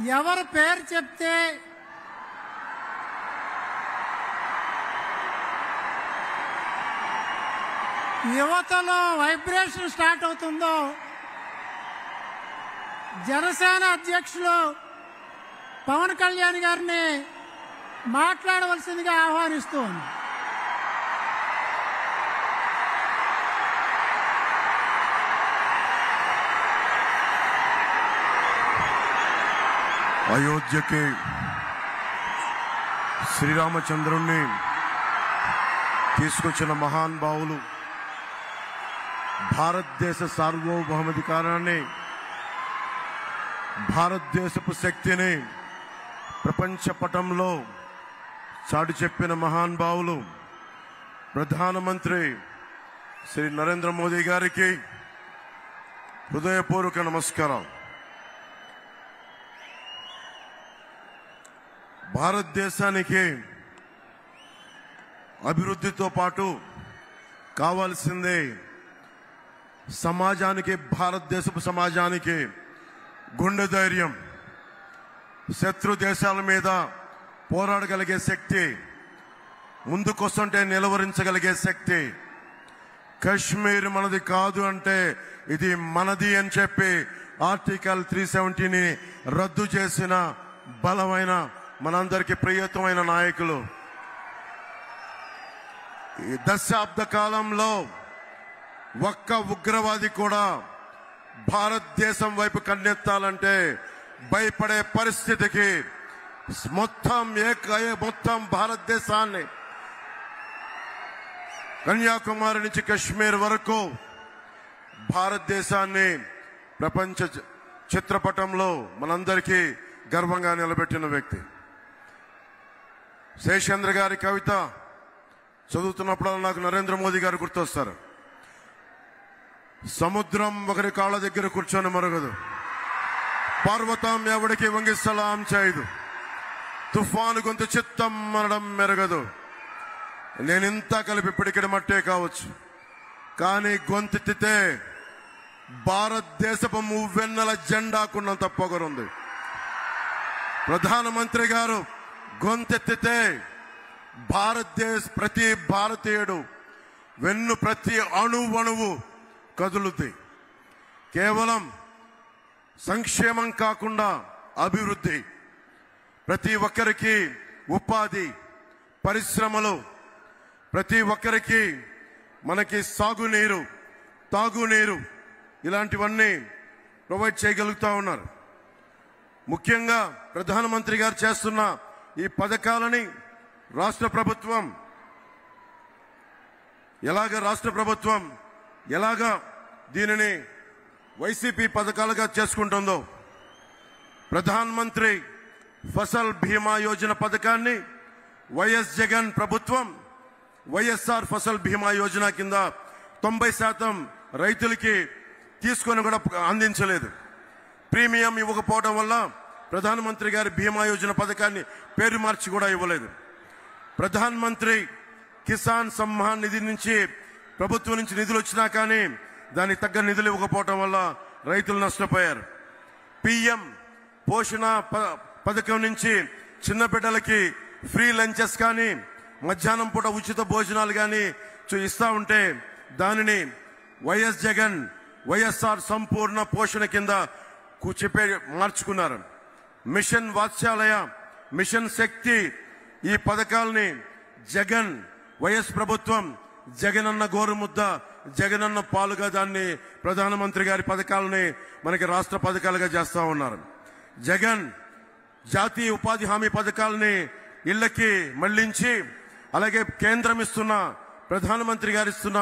ఎవరి పేరు చెప్తే యువతలో వైబ్రేషన్ స్టార్ట్ అవుతుందో జనసేన అధ్యక్షులు పవన్ కళ్యాణ్ గారిని మాట్లాడవలసిందిగా ఆహ్వానిస్తోంది. అయోధ్యకి శ్రీరామచంద్రుణ్ణి తీసుకొచ్చిన మహానుభావులు, భారతదేశ సార్వభౌమాధికారాన్ని, భారతదేశపు శక్తిని ప్రపంచ పటంలో చాటి చెప్పిన మహానుభావులు ప్రధానమంత్రి శ్రీ నరేంద్ర మోదీ గారికి హృదయపూర్వక నమస్కారం. భారతదేశానికి అభివృద్ధితో పాటు కావాల్సిందే సమాజానికి, భారతదేశపు సమాజానికి గుండె ధైర్యం, శత్రు దేశాల మీద పోరాడగలిగే శక్తి, ముందుకొస్తుంటే నిలవరించగలిగే శక్తి. కశ్మీర్ మనది కాదు అంటే ఇది మనది అని చెప్పి ఆర్టికల్ 370ని రద్దు చేసిన బలమైన, మనందరికీ ప్రియతమైన నాయకులు. ఈ దశాబ్ద కాలంలో ఒక్క ఉగ్రవాది కూడా భారతదేశం వైపు కన్నెత్తాలంటే భయపడే పరిస్థితికి మొత్తం భారతదేశాన్ని, కన్యాకుమారి నుంచి కశ్మీర్ వరకు భారతదేశాన్ని ప్రపంచ చిత్రపటంలో మనందరికీ గర్వంగా నిలబెట్టిన వ్యక్తి. శేషేంద్ర గారి కవిత చదువుతున్నప్పుడు నాకు నరేంద్ర మోదీ గారు గుర్తొస్తారు. సముద్రం ఒకరి కాళ్ళ దగ్గర కూర్చొని మరగదు, పర్వతం ఎవడికి వంగి సలాం చేయదు, తుఫాను గొంతు చిత్తం మనడం మెరగదు. నేనింత కలిపి పిడికిడి మట్టే కావచ్చు, కానీ గొంతెత్తితే భారతదేశపు మువ్వెన్నెల జెండాకున్నంత పొగరుంది. ప్రధానమంత్రి గారు గొంతెత్తితే ప్రతి భారతీయుడు ప్రతి అణువణువు కదులుద్ది. కేవలం సంక్షేమం కాకుండా అభివృద్ధి, ప్రతి ఒక్కరికి ఉపాధి, పరిశ్రమలు, ప్రతి ఒక్కరికి మనకి సాగునీరు, తాగునీరు, ఇలాంటివన్నీ ప్రొవైడ్ చేయగలుగుతా ఉన్నారు. ముఖ్యంగా ప్రధానమంత్రి గారు చేస్తున్న ఈ పథకాలని రాష్ట్ర ప్రభుత్వం ఎలాగా దీనిని వైసీపీ పథకాలుగా చేసుకుంటుందో, ప్రధానమంత్రి ఫసల్ బీమా యోజన పథకాన్ని వైఎస్ జగన్ ప్రభుత్వం వైఎస్ఆర్ ఫసల్ బీమా యోజన కింద 90% రైతులకి తీసుకొని కూడా అందించలేదు. ప్రీమియం ఇవ్వకపోవడం వల్ల ప్రధానమంత్రి గారి బీమా యోజన పథకాన్ని పేరు మార్చి కూడా ఇవ్వలేదు. ప్రధానమంత్రి కిసాన్ సమ్మాన్ నిధి నుంచి ప్రభుత్వం నుంచి నిధులు వచ్చినా కానీ దానికి తగ్గ నిధులు ఇవ్వకపోవడం వల్ల రైతులు నష్టపోయారు. పిఎం పోషణ పథకం నుంచి చిన్న బిడ్డలకి ఫ్రీ లంచెస్ కానీ, మధ్యాహ్నం పూట ఉచిత భోజనాలు కానీ ఇస్తా ఉంటే దానిని వైఎస్ జగన్ వైఎస్ఆర్ సంపూర్ణ పోషణ కింద మార్చుకున్నారు. మిషన్ వాత్సల్య, మిషన్ శక్తి, ఈ పథకాలని వైఎస్ ప్రభుత్వం జగనన్న గోరుముద్ద, జగనన్న పాలుగా దాన్ని ప్రధానమంత్రి గారి పథకాలని మనకి రాష్ట్ర పథకాలుగా చేస్తా ఉన్నారు. జగన్ జాతీయ ఉపాధి హామీ పథకాలని ఇళ్లకి మళ్లించి, అలాగే కేంద్రం ఇస్తున్న, ప్రధానమంత్రి గారు ఇస్తున్న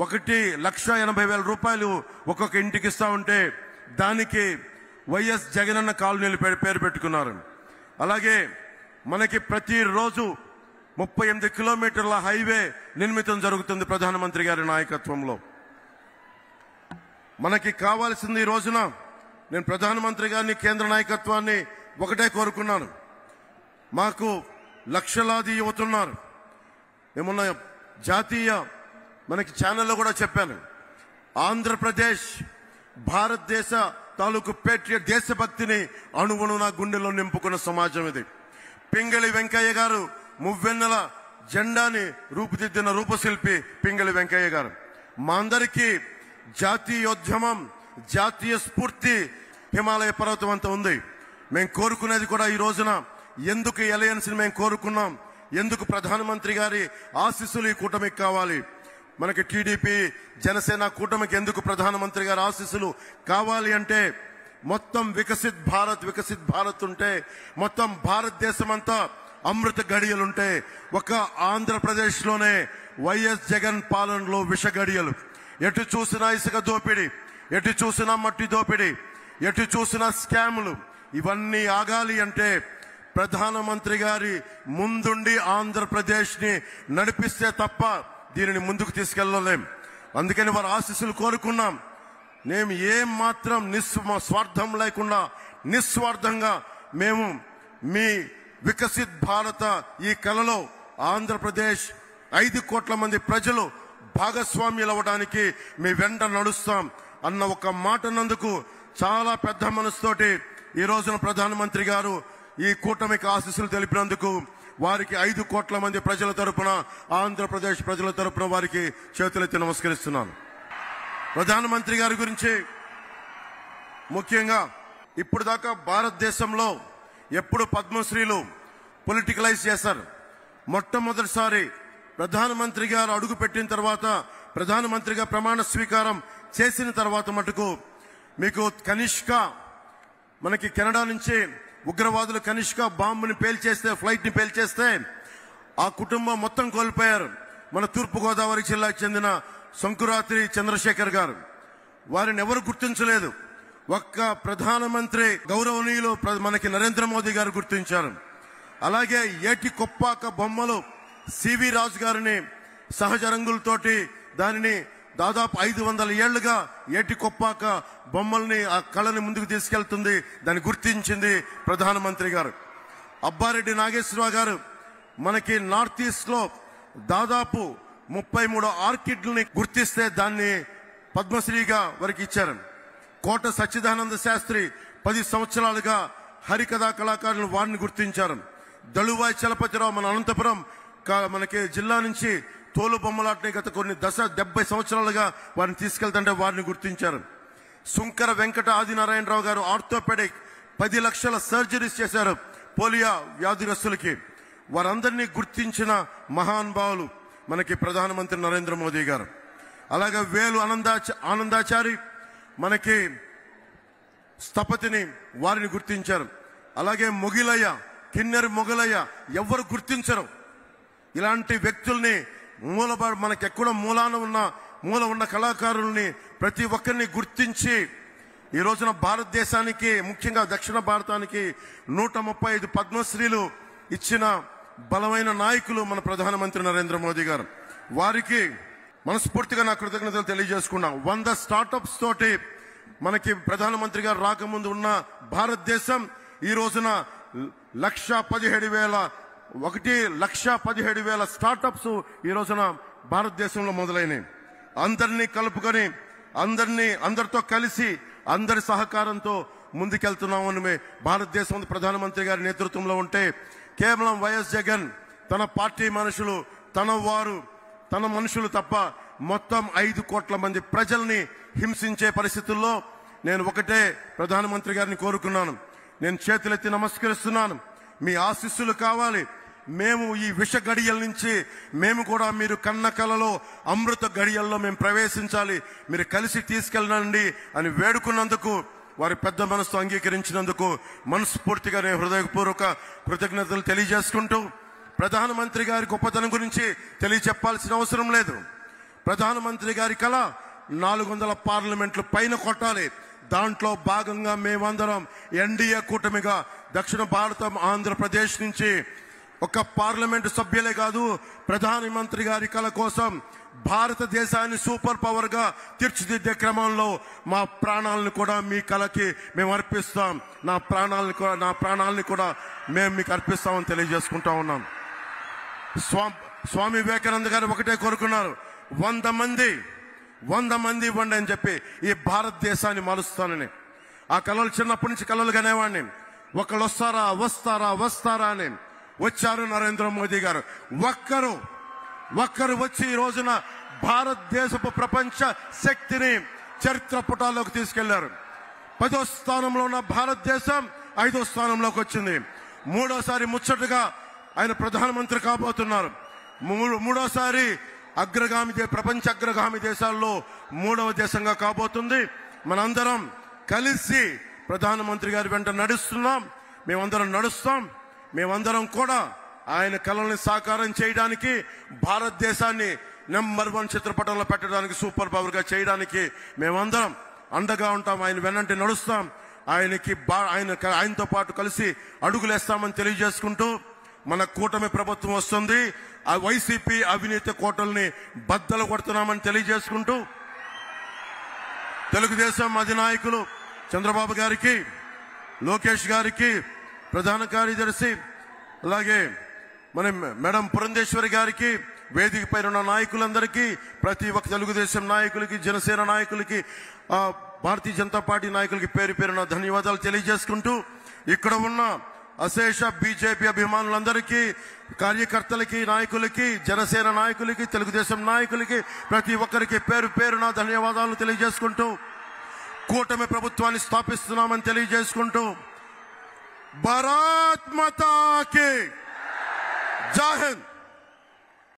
1,80,000 రూపాయలు ఒక్కొక్క ఇంటికి ఇస్తా ఉంటే దానికి వైఎస్ జగనన్న కాలనీలు పేరు పెట్టుకున్నారు. అలాగే మనకి ప్రతిరోజు 38 కిలోమీటర్ల హైవే నిర్మితం జరుగుతుంది ప్రధానమంత్రి గారి నాయకత్వంలో. మనకి కావాల్సింది ఈ రోజున, నేను ప్రధానమంత్రి గారిని, కేంద్ర నాయకత్వాన్ని ఒకటే కోరుకున్నాను. మాకు లక్షలాది యువతున్నారు. ఏమన్నా జాతీయ మనకి ఛానల్లో కూడా చెప్పాను, ఆంధ్రప్రదేశ్ భారతదేశ తాలూకు పేట్రియట్ దేశభక్తిని అణువున గుండెలో నింపుకున్న సమాజం ఇది. పింగళి వెంకయ్య గారు మువ్వెన్నెల జెండాని రూపుదిద్దిన రూపశిల్పి పింగళి వెంకయ్య గారు. మా అందరికీ జాతీయోద్యమం, జాతీయ స్ఫూర్తి హిమాలయ పర్వతం అంతా ఉంది. మేము కోరుకునేది కూడా ఈ రోజున ఎందుకు అలయన్స్ ని మేము కోరుకున్నాం, ఎందుకు ప్రధానమంత్రి గారి ఆశీస్సులు ఈ కూటమికి కావాలి, మనకి టీడీపీ జనసేన కూటమికి ఎందుకు ప్రధానమంత్రి గారి ఆశీస్సులు కావాలి అంటే, మొత్తం వికసిత్ భారత్ ఉంటే, మొత్తం భారతదేశం అంతా అమృత గడియలుంటే, ఒక ఆంధ్రప్రదేశ్ లోనే వైఎస్ జగన్ పాలనలో విష గడియలు. ఎటు చూసినా ఇసుక దోపిడీ, ఎటు చూసినా మట్టి దోపిడీ, ఎటు చూసినా స్కాములు. ఇవన్నీ ఆగాలి అంటే ప్రధానమంత్రి గారి ముందుండి ఆంధ్రప్రదేశ్ ని నడిపిస్తే తప్ప దీనిని ముందుకు తీసుకెళ్లలేం. అందుకని వారి ఆశీస్సులు కోరుకున్నాం. మేము ఏం మాత్రం స్వార్థం లేకుండా నిస్వార్థంగా మేము మీ వికసిత్ భారత ఈ కలలో ఆంధ్రప్రదేశ్ 5 కోట్ల మంది ప్రజలు భాగస్వామ్యులు అవ్వడానికి మీ వెంట నడుస్తాం అన్న ఒక నందుకు చాలా పెద్ద మనసుతోటి ఈ రోజున ప్రధానమంత్రి గారు ఈ కూటమికి ఆశీస్సులు తెలిపినందుకు వారికి 5 కోట్ల మంది ప్రజల తరపున, ఆంధ్రప్రదేశ్ ప్రజల తరపున వారికి చేతులెత్తి నమస్కరిస్తున్నాను. ప్రధానమంత్రి గారి గురించి ముఖ్యంగా ఇప్పుడు దాకా భారతదేశంలో ఎప్పుడు పద్మశ్రీలు పొలిటికలైజ్ చేశారు. మొట్టమొదటిసారి ప్రధానమంత్రి గారు అడుగు పెట్టిన తర్వాత, ప్రధానమంత్రిగా ప్రమాణ స్వీకారం చేసిన తర్వాత మటుకు మీకు కనిష్క, మనకి కెనడా నుంచి ఉగ్రవాదులు కనిష్క బాంబుని పేల్చేస్తే, ఫ్లైట్ ని పేల్చేస్తే ఆ కుటుంబం మొత్తం కోల్పోయారు. మన తూర్పుగోదావరి జిల్లాకు చెందిన శంకురాత్రి చంద్రశేఖర్ గారు. వారిని ఎవరు గుర్తించలేదు. ఒక్క ప్రధానమంత్రి గౌరవనీయులు మనకి నరేంద్ర మోదీ గారు గుర్తించారు. అలాగే ఏటి కొప్పాక బొమ్మలు సివి రాజు గారిని సహజ రంగులతోటి దానిని దాదాపు 500 ఏళ్లుగా ఏటి కొప్పాక బొమ్మల్ని, ఆ కళని ముందుకు తీసుకెళ్తుంది, దాన్ని గుర్తించింది ప్రధానమంత్రి గారు. అబ్బారెడ్డి నాగేశ్వరరావు గారు మనకి నార్త్ ఈస్ట్ లో దాదాపు 33 ఆర్కిడ్లని గుర్తిస్తే దాన్ని పద్మశ్రీగా వారికి ఇచ్చారు. కోట సచ్చిదానంద శాస్త్రి 10 సంవత్సరాలుగా హరికథా కళాకారులు వారిని గుర్తించారు. దళువాయి చలపతిరావు మన అనంతపురం మనకి జిల్లా నుంచి తోలు బొమ్మలాటని గత 70 సంవత్సరాలుగా వారిని తీసుకెళ్తుంటే వారిని గుర్తించారు. సుంకర వెంకట ఆదినారాయణరావు గారు ఆర్థోపెడిక్ 10 లక్షల సర్జరీస్ చేశారు పోలియో వ్యాధిగ్రస్తులకి. వారందరినీ గుర్తించిన మహానుభావులు మనకి ప్రధానమంత్రి నరేంద్ర మోదీ గారు. అలాగే వేలు ఆనందాచారి మనకి స్థపతిని వారిని గుర్తించారు. అలాగే మొగిలయ్య, కిన్నెర మొగలయ్య ఎవరు గుర్తించరు. ఇలాంటి వ్యక్తుల్ని మనకి ఎక్కడ మూల ఉన్న కళాకారుల్ని ప్రతి ఒక్కరిని గుర్తించి ఈ రోజున భారతదేశానికి, ముఖ్యంగా దక్షిణ భారతానికి 135 పద్మశ్రీలు ఇచ్చిన బలమైన నాయకులు మన ప్రధానమంత్రి నరేంద్ర మోదీ గారు. వారికి మనస్ఫూర్తిగా నా కృతజ్ఞతలు తెలియజేసుకున్నాం. 100 స్టార్టప్స్ తోటి మనకి ప్రధానమంత్రి గారు రాకముందు ఉన్న భారతదేశం ఈ రోజున 1,17,000 స్టార్టప్స్ ఈ రోజున భారతదేశంలో మొదలైనవి. అందరినీ కలుపుకొని, అందరితో కలిసి, అందరి సహకారంతో ముందుకెళ్తున్నామని భారతదేశం ప్రధానమంత్రి గారి నేతృత్వంలో ఉంటే, కేవలం వైఎస్ జగన్ తన పార్టీ మనుషులు, తన మనుషులు తప్ప మొత్తం 5 కోట్ల మంది ప్రజల్ని హింసించే పరిస్థితుల్లో నేను ఒకటే ప్రధానమంత్రి గారిని కోరుకున్నాను. నేను చేతులెత్తి నమస్కరిస్తున్నాను. మీ ఆశీస్సులు కావాలి. మేము ఈ విష గడియల నుంచి మేము కూడా మీరు కన్న కలలో అమృత గడియల్లో మేము ప్రవేశించాలి, మీరు కలిసి తీసుకెళ్ళండి అని వేడుకున్నందుకు, వారి పెద్ద మనసుతో అంగీకరించినందుకు మనస్ఫూర్తిగా నేను హృదయపూర్వక కృతజ్ఞతలు తెలియజేసుకుంటూ, ప్రధానమంత్రి గారి గొప్పతనం గురించి తెలియచెప్పాల్సిన అవసరం లేదు. ప్రధానమంత్రి గారి కళ 400 పార్లమెంట్లు పైన కొట్టాలి. దాంట్లో భాగంగా మేమందరం ఎన్డీఏ కూటమిగా దక్షిణ భారతం ఆంధ్రప్రదేశ్ నుంచి ఒక పార్లమెంటు సభ్యులే కాదు, ప్రధానమంత్రి గారి కళ కోసం భారతదేశాన్ని సూపర్ పవర్ గా తీర్చిదిద్దే క్రమంలో మా ప్రాణాలను కూడా మీ కళకి మేము అర్పిస్తాం. నా ప్రాణాలని కూడా మేము మీకు అర్పిస్తామని తెలియజేసుకుంటా ఉన్నాం. స్వామి వివేకానంద గారు ఒకటే కోరుకున్నారు, 100 మంది ఇవ్వండి అని చెప్పి ఈ భారతదేశాన్ని మారుస్తానని. ఆ కళలు చిన్నప్పటి నుంచి కళలు కనేవాడిని. ఒకళ్ళు వస్తారా వస్తారా వస్తారా అని. వచ్చారు నరేంద్ర మోదీ గారు. ఒక్కరు వచ్చి ఈ రోజున భారతదేశపు ప్రపంచ శక్తిని చరిత్ర పుటాల్లోకి తీసుకెళ్లారు. 10వ స్థానంలో ఉన్న భారతదేశం 5వ స్థానంలోకి వచ్చింది. మూడోసారి ముచ్చటగా ఆయన ప్రధానమంత్రి కాబోతున్నారు. మూడోసారి ప్రపంచ అగ్రగామి దేశాల్లో 3వ దేశంగా కాబోతుంది. మనందరం కలిసి ప్రధానమంత్రి గారి వెంట నడుస్తున్నాం. మేమందరం నడుస్తాం. మేమందరం కూడా ఆయన కళల్ని సాకారం చేయడానికి, భారతదేశాన్ని నెంబర్ 1 చిత్రపటంలో పెట్టడానికి, సూపర్ పవర్ గా చేయడానికి మేమందరం అండగా ఉంటాం. ఆయన వెన్నంటి నడుస్తాం. ఆయనతో పాటు కలిసి అడుగులేస్తామని తెలియజేసుకుంటూ, మన కూటమి ప్రభుత్వం వస్తుంది. ఆ వైసీపీ అవినీతి కోటల్ని బద్దలు కొడుతున్నామని తెలియజేసుకుంటూ, తెలుగుదేశం అధినాయకులు చంద్రబాబు గారికి, లోకేష్ గారికి, ప్రధాన కార్యదర్శి, అలాగే మన మేడం పురంధేశ్వరి గారికి, వేదిక పైన ఉన్న నాయకులందరికీ, ప్రతి ఒక్క తెలుగుదేశం నాయకులకి, జనసేన నాయకులకి, భారతీయ జనతా పార్టీ నాయకులకి పేరు పేరున ధన్యవాదాలు తెలియజేసుకుంటూ, ఇక్కడ ఉన్న అశేష బీజేపీ అభిమానులందరికీ, కార్యకర్తలకి, నాయకులకి, జనసేన నాయకులకి, తెలుగుదేశం నాయకులకి, ప్రతి ఒక్కరికి పేరు పేరున ధన్యవాదాలు తెలియజేసుకుంటూ, కూటమి ప్రభుత్వాన్ని స్థాపిస్తున్నామని తెలియజేసుకుంటూ, భారత్ మాతా కీ జై హింద్.